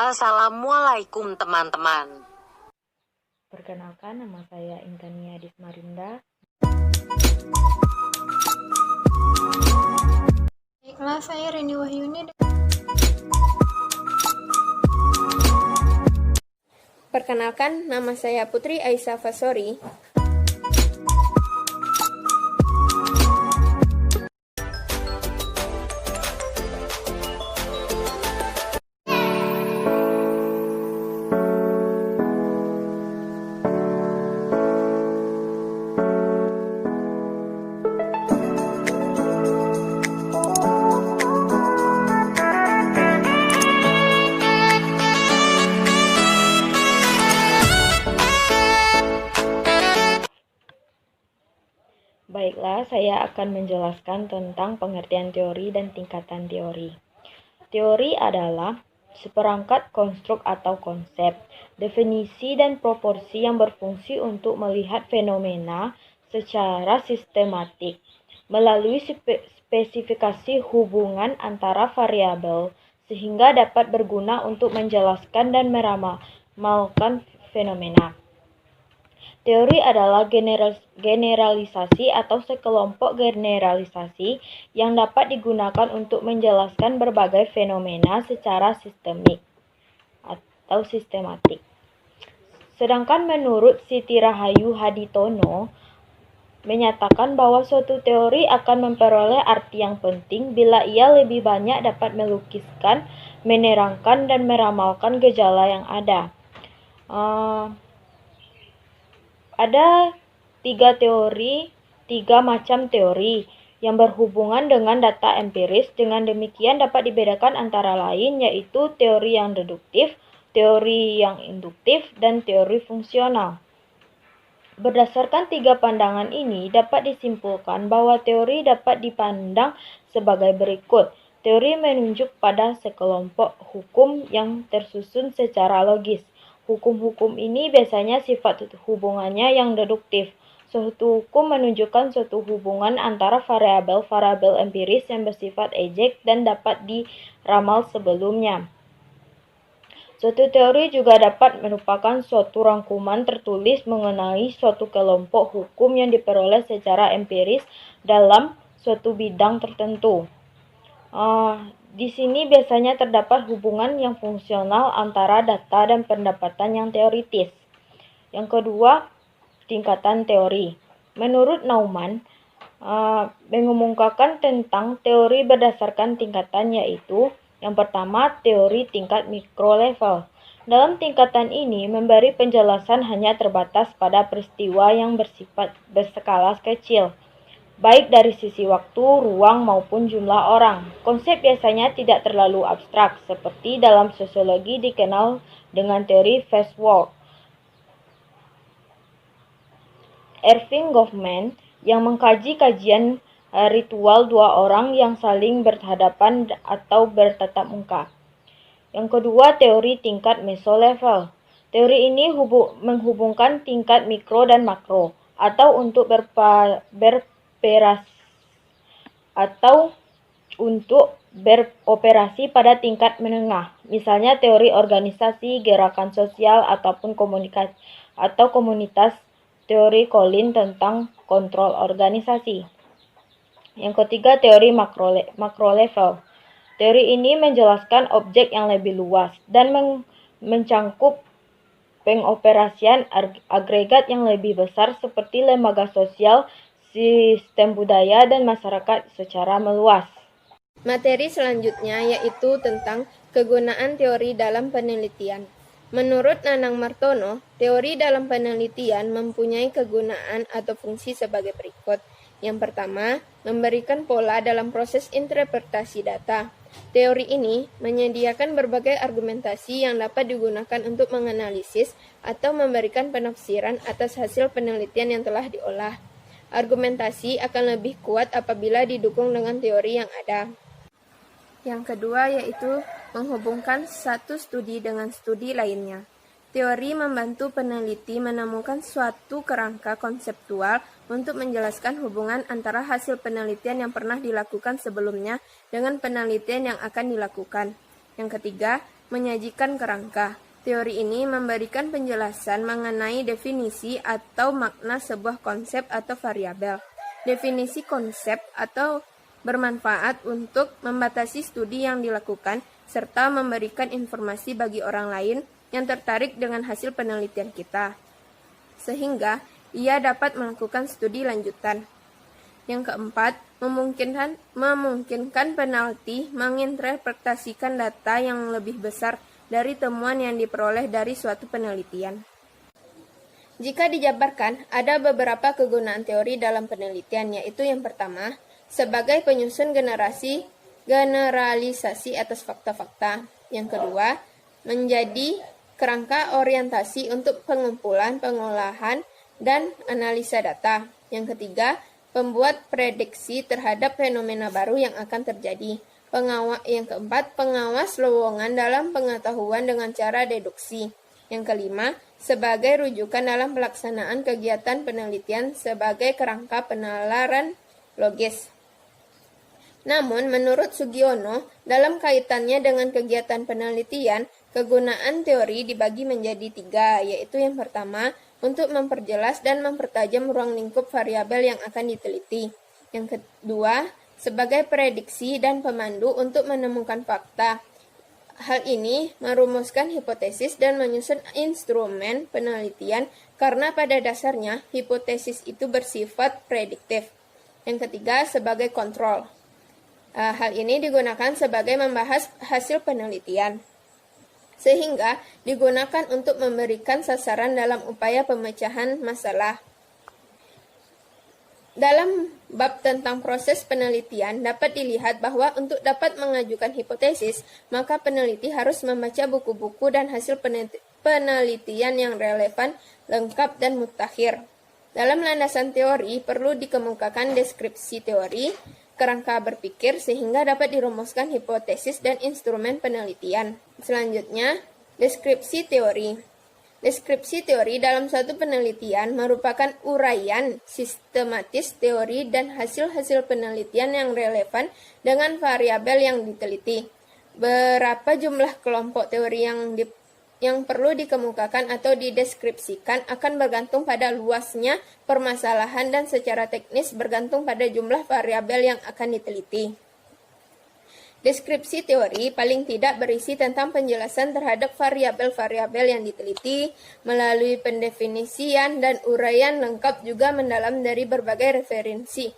Assalamualaikum teman-teman. Perkenalkan, nama saya Intania Dismarinda. Baiklah, saya Reni Wahyuni. Perkenalkan, nama saya Putri Aisyah Fasori. Baiklah, saya akan menjelaskan tentang pengertian teori dan tingkatan teori. Teori adalah seperangkat konstruk atau konsep, definisi dan proporsi yang berfungsi untuk melihat fenomena secara sistematik melalui spesifikasi hubungan antara variabel sehingga dapat berguna untuk menjelaskan dan meramalkan fenomena. Teori adalah generalisasi atau sekelompok generalisasi yang dapat digunakan untuk menjelaskan berbagai fenomena secara sistemik atau sistematik. Sedangkan menurut Siti Rahayu Haditono menyatakan bahwa suatu teori akan memperoleh arti yang penting bila ia lebih banyak dapat melukiskan, menerangkan, dan meramalkan gejala yang ada. Ada tiga macam teori yang berhubungan dengan data empiris. Dengan demikian dapat dibedakan antara lain yaitu teori yang deduktif, teori yang induktif, dan teori fungsional. Berdasarkan tiga pandangan ini dapat disimpulkan bahwa teori dapat dipandang sebagai berikut. Teori menunjuk pada sekelompok hukum yang tersusun secara logis. Hukum-hukum ini biasanya sifat hubungannya yang deduktif. Suatu hukum menunjukkan suatu hubungan antara variabel-variabel empiris yang bersifat ejek dan dapat diramal sebelumnya. Suatu teori juga dapat merupakan suatu rangkuman tertulis mengenai suatu kelompok hukum yang diperoleh secara empiris dalam suatu bidang tertentu. Di sini biasanya terdapat hubungan yang fungsional antara data dan pendapatan yang teoritis. Yang kedua, tingkatan teori. Menurut Naumann, mengumumkakan tentang teori berdasarkan tingkatan yaitu yang pertama, teori tingkat mikro level. Dalam tingkatan ini memberi penjelasan hanya terbatas pada peristiwa yang bersifat berskala kecil, baik dari sisi waktu, ruang, maupun jumlah orang. Konsep biasanya tidak terlalu abstrak, seperti dalam sosiologi dikenal dengan teori phase work. Erving Goffman yang mengkaji kajian ritual dua orang yang saling berhadapan atau bertatap muka. Yang kedua, teori tingkat mesolevel. Teori ini menghubungkan tingkat mikro dan makro, atau untuk beroperasi pada tingkat menengah. Misalnya teori organisasi, gerakan sosial, ataupun komunitas. Teori Collin tentang kontrol organisasi. Yang ketiga, teori makro level. Teori ini menjelaskan objek yang lebih luas dan mencangkup pengoperasian agregat yang lebih besar seperti lembaga sosial, sistem budaya, dan masyarakat secara meluas. Materi selanjutnya yaitu tentang kegunaan teori dalam penelitian. Menurut Nanang Martono, teori dalam penelitian mempunyai kegunaan atau fungsi sebagai berikut. Yang pertama, memberikan pola dalam proses interpretasi data. Teori ini menyediakan berbagai argumentasi yang dapat digunakan untuk menganalisis atau memberikan penafsiran atas hasil penelitian yang telah diolah. Argumentasi akan lebih kuat apabila didukung dengan teori yang ada. Yang kedua yaitu menghubungkan satu studi dengan studi lainnya. Teori membantu peneliti menemukan suatu kerangka konseptual untuk menjelaskan hubungan antara hasil penelitian yang pernah dilakukan sebelumnya dengan penelitian yang akan dilakukan. Yang ketiga, menyajikan kerangka. Teori ini memberikan penjelasan mengenai definisi atau makna sebuah konsep atau variabel. Definisi konsep atau bermanfaat untuk membatasi studi yang dilakukan serta memberikan informasi bagi orang lain yang tertarik dengan hasil penelitian kita, sehingga ia dapat melakukan studi lanjutan. Yang keempat, memungkinkan peneliti menginterpretasikan data yang lebih besar dari temuan yang diperoleh dari suatu penelitian. Jika dijabarkan, ada beberapa kegunaan teori dalam penelitian, yaitu yang pertama, sebagai penyusun generalisasi atas fakta-fakta. Yang kedua, menjadi kerangka orientasi untuk pengumpulan, pengolahan, dan analisa data. Yang ketiga, pembuat prediksi terhadap fenomena baru yang akan terjadi. Yang keempat, pengawas lowongan dalam pengetahuan dengan cara deduksi. Yang kelima, sebagai rujukan dalam pelaksanaan kegiatan penelitian sebagai kerangka penalaran logis. Namun, menurut Sugiono, dalam kaitannya dengan kegiatan penelitian, kegunaan teori dibagi menjadi 3, yaitu yang pertama, untuk memperjelas dan mempertajam ruang lingkup variabel yang akan diteliti. Yang kedua, sebagai prediksi dan pemandu untuk menemukan fakta. Hal ini merumuskan hipotesis dan menyusun instrumen penelitian karena pada dasarnya hipotesis itu bersifat prediktif. Yang ketiga, sebagai kontrol. Hal ini digunakan sebagai membahas hasil penelitian, sehingga digunakan untuk memberikan sasaran dalam upaya pemecahan masalah. Dalam bab tentang proses penelitian, dapat dilihat bahwa untuk dapat mengajukan hipotesis, maka peneliti harus membaca buku-buku dan hasil penelitian yang relevan, lengkap, dan mutakhir. Dalam landasan teori, perlu dikemukakan deskripsi teori, kerangka berpikir, sehingga dapat dirumuskan hipotesis dan instrumen penelitian. Selanjutnya, deskripsi teori. Deskripsi teori dalam suatu penelitian merupakan uraian sistematis teori dan hasil-hasil penelitian yang relevan dengan variabel yang diteliti. Berapa jumlah kelompok teori yang perlu dikemukakan atau dideskripsikan akan bergantung pada luasnya permasalahan dan secara teknis bergantung pada jumlah variabel yang akan diteliti. Deskripsi teori paling tidak berisi tentang penjelasan terhadap variabel-variabel yang diteliti, melalui pendefinisian dan uraian lengkap juga mendalam dari berbagai referensi,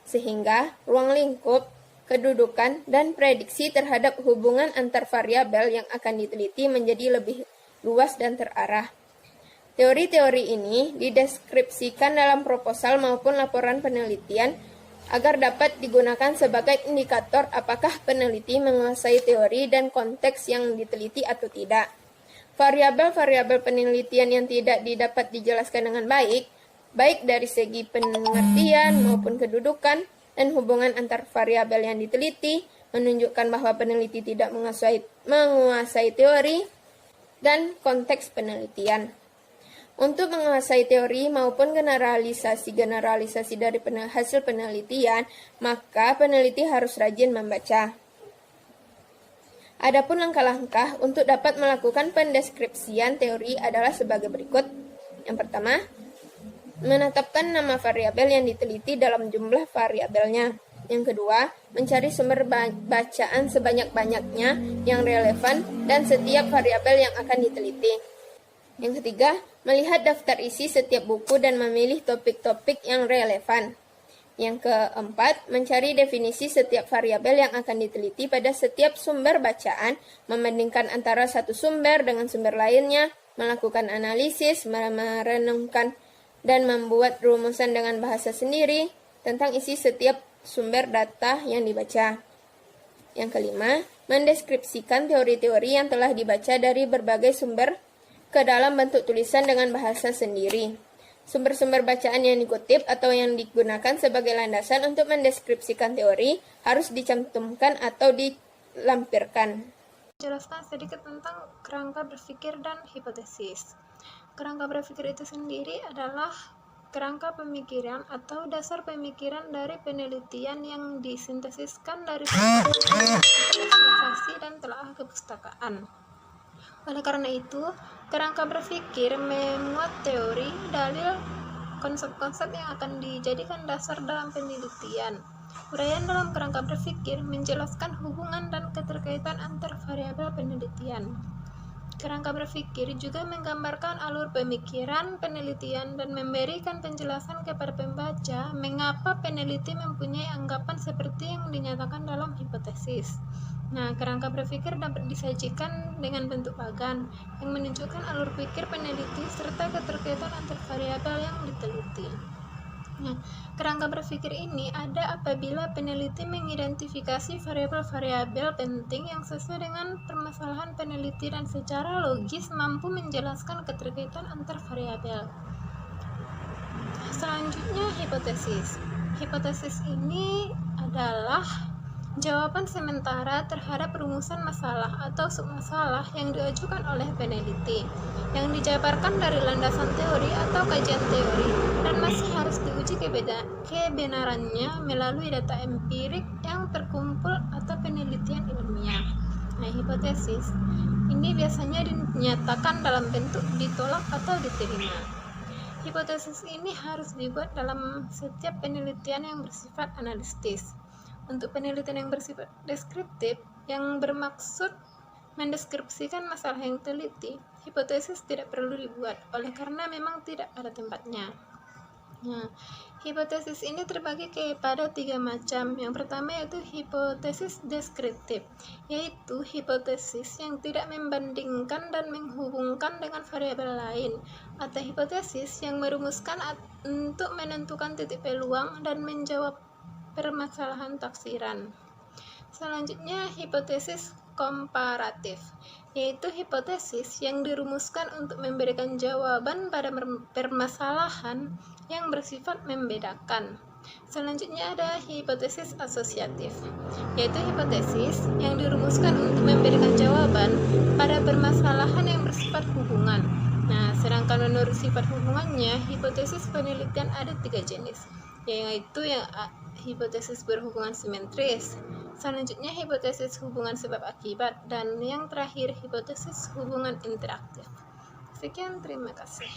sehingga ruang lingkup, kedudukan, dan prediksi terhadap hubungan antar variabel yang akan diteliti menjadi lebih luas dan terarah. Teori-teori ini dideskripsikan dalam proposal maupun laporan penelitian agar dapat digunakan sebagai indikator apakah peneliti menguasai teori dan konteks yang diteliti atau tidak. Variabel-variabel penelitian yang tidak didapat dijelaskan dengan baik dari segi pengertian maupun kedudukan dan hubungan antar variabel yang diteliti, menunjukkan bahwa peneliti tidak menguasai teori dan konteks penelitian. Untuk menguasai teori maupun generalisasi dari hasil penelitian, maka peneliti harus rajin membaca. Adapun langkah-langkah untuk dapat melakukan pendeskripsian teori adalah sebagai berikut. Yang pertama, menetapkan nama variabel yang diteliti dalam jumlah variabelnya. Yang kedua, mencari sumber bacaan sebanyak-banyaknya yang relevan dan setiap variabel yang akan diteliti. Yang ketiga, melihat daftar isi setiap buku dan memilih topik-topik yang relevan. Yang keempat, mencari definisi setiap variabel yang akan diteliti pada setiap sumber bacaan, membandingkan antara satu sumber dengan sumber lainnya, melakukan analisis, merenungkan, dan membuat rumusan dengan bahasa sendiri tentang isi setiap sumber data yang dibaca. Yang kelima, mendeskripsikan teori-teori yang telah dibaca dari berbagai sumber ke dalam bentuk tulisan dengan bahasa sendiri. Sumber-sumber bacaan yang dikutip atau yang digunakan sebagai landasan untuk mendeskripsikan teori harus dicantumkan atau dilampirkan. Jelaskan sedikit tentang kerangka berpikir dan hipotesis. Kerangka berpikir itu sendiri adalah kerangka pemikiran atau dasar pemikiran dari penelitian yang disintesiskan dari observasi dan telaah kepustakaan. Oleh karena itu, kerangka berpikir memuat teori, dalil, konsep-konsep yang akan dijadikan dasar dalam penelitian. Uraian dalam kerangka berpikir menjelaskan hubungan dan keterkaitan antar variabel penelitian. Kerangka berpikir juga menggambarkan alur pemikiran, penelitian, dan memberikan penjelasan kepada pembaca mengapa peneliti mempunyai anggapan seperti yang dinyatakan dalam hipotesis. Nah, kerangka berpikir dapat disajikan dengan bentuk bagan yang menunjukkan alur pikir peneliti serta keterkaitan antar variabel yang diteliti. Nah, kerangka berpikir ini ada apabila peneliti mengidentifikasi variabel-variabel penting yang sesuai dengan permasalahan peneliti dan secara logis mampu menjelaskan keterkaitan antar variabel. Selanjutnya, hipotesis. Hipotesis ini adalah jawaban sementara terhadap rumusan masalah atau submasalah yang diajukan oleh peneliti, yang dijabarkan dari landasan teori atau kajian teori, dan masih harus diuji kebenarannya melalui data empirik yang terkumpul atau penelitian ilmiah. Nah, hipotesis ini biasanya dinyatakan dalam bentuk ditolak atau diterima. Hipotesis ini harus dibuat dalam setiap penelitian yang bersifat analitis. Untuk penelitian yang bersifat deskriptif, yang bermaksud mendeskripsikan masalah yang teliti, hipotesis tidak perlu dibuat, oleh karena memang tidak pada tempatnya. Nah, hipotesis ini terbagi kepada 3 macam. Yang pertama yaitu hipotesis deskriptif, yaitu hipotesis yang tidak membandingkan dan menghubungkan dengan variabel lain, atau hipotesis yang merumuskan untuk menentukan titik peluang dan menjawab permasalahan taksiran. Selanjutnya, hipotesis komparatif, yaitu hipotesis yang dirumuskan untuk memberikan jawaban pada permasalahan yang bersifat membedakan. Selanjutnya ada hipotesis asosiatif, yaitu hipotesis yang dirumuskan untuk memberikan jawaban pada permasalahan yang bersifat hubungan. Nah, sedangkan menurut sifat hubungannya, hipotesis penelitian ada 3 jenis, yaitu yang hipotesis berhubungan simetris, selanjutnya hipotesis hubungan sebab akibat, dan yang terakhir hipotesis hubungan interaktif. Sekian, terima kasih.